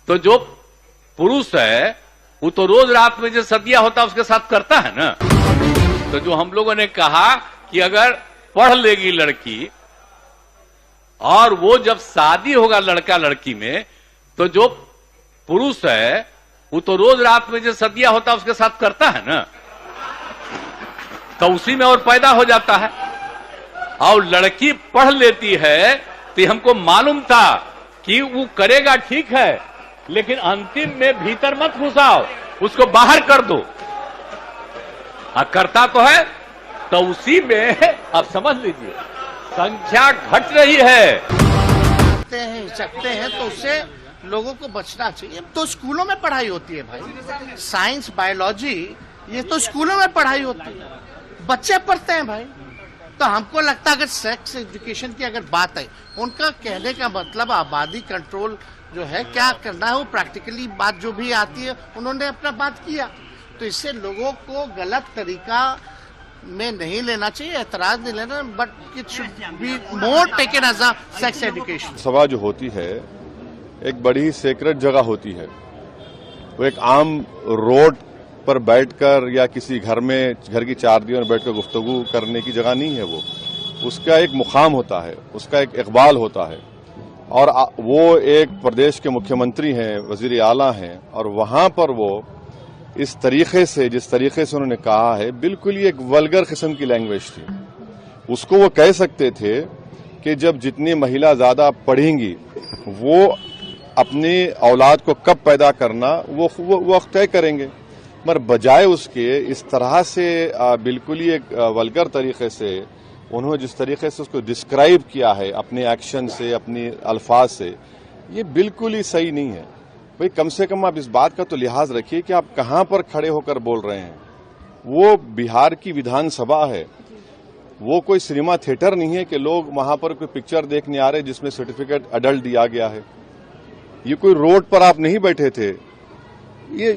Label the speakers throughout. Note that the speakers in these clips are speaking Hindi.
Speaker 1: तो जो पुरुष है वो तो रोज रात में जो सदिया होता है उसके साथ करता है ना। तो जो हम लोगों ने कहा कि अगर पढ़ लेगी लड़की और वो जब शादी होगा लड़का लड़की में, तो जो पुरुष है वो तो रोज रात में जो सदिया होता है उसके साथ करता है ना, तो उसी में और पैदा हो जाता है। और लड़की पढ़ लेती है तो हमको मालूम था कि वो करेगा ठीक है, लेकिन अंतिम में भीतर मत घुसाओ, उसको बाहर कर दो। करता तो है, तो उसी में अब समझ लीजिए संख्या घट रही है।
Speaker 2: सकते हैं तो उससे लोगों को बचना चाहिए। तो स्कूलों में पढ़ाई होती है भाई, साइंस बायोलॉजी ये तो स्कूलों में पढ़ाई होती है, बच्चे पढ़ते हैं भाई। तो हमको लगता है अगर सेक्स एजुकेशन की अगर बात है, उनका कहने का मतलब आबादी कंट्रोल जो है क्या करना है, वो प्रैक्टिकली बात जो भी आती है उन्होंने अपना बात किया। तो इससे लोगों को गलत तरीका में नहीं लेना चाहिए, एतराज नहीं लेना, but it should be more taken as a sex education.
Speaker 3: सभा जो होती है एक बड़ी सेक्रेट जगह होती है, वो एक आम रोड पर बैठकर या किसी घर में घर की चार दीवार में बैठकर गुफ्तगू करने की जगह नहीं है। वो उसका एक मुकाम होता है, उसका एक इकबाल होता है। और वो एक प्रदेश के मुख्यमंत्री हैं, वजीर आला हैं, और वहां पर वो इस तरीके से जिस तरीके से उन्होंने कहा है, बिल्कुल ही एक वल्गर किस्म की लैंग्वेज थी। उसको वो कह सकते थे कि जब जितनी महिला ज्यादा पढ़ेंगी वो अपनी औलाद को कब पैदा करना वो तय करेंगे, मगर बजाय उसके इस तरह से बिल्कुल ही एक वल्गर तरीके से उन्होंने जिस तरीके से उसको डिस्क्राइब किया है अपने एक्शन से, अपनी अल्फाज से, ये बिल्कुल ही सही नहीं है। भाई कम से कम आप इस बात का तो लिहाज रखिए कि आप कहां पर खड़े होकर बोल रहे हैं। वो बिहार की विधानसभा है, वो कोई सिनेमा थिएटर नहीं है कि लोग वहां पर कोई पिक्चर देखने आ रहे जिसमें सर्टिफिकेट अडल्ट दिया गया है। ये कोई रोड पर आप नहीं बैठे थे, ये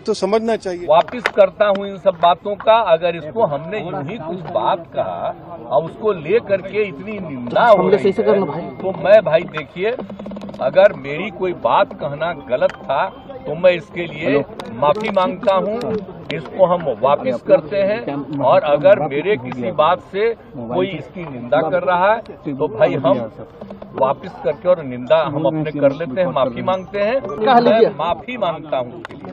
Speaker 3: तो समझना चाहिए।
Speaker 1: वापिस करता हूं इन सब बातों का। अगर इसको हमने यूं ही कुछ बात कहा और उसको ले करके इतनी निंदा हो रही है, तो मैं भाई देखिए, अगर मेरी कोई बात कहना गलत था तो मैं इसके लिए माफी मांगता हूं। इसको हम वापिस करते हैं, और अगर मेरे किसी बात से कोई इसकी निंदा कर रहा है तो भाई हम वापिस करके और निंदा हम अपने कर लेते हैं, माफी मांगते हैं। मैं माफी मांगता हूं उसके लिए।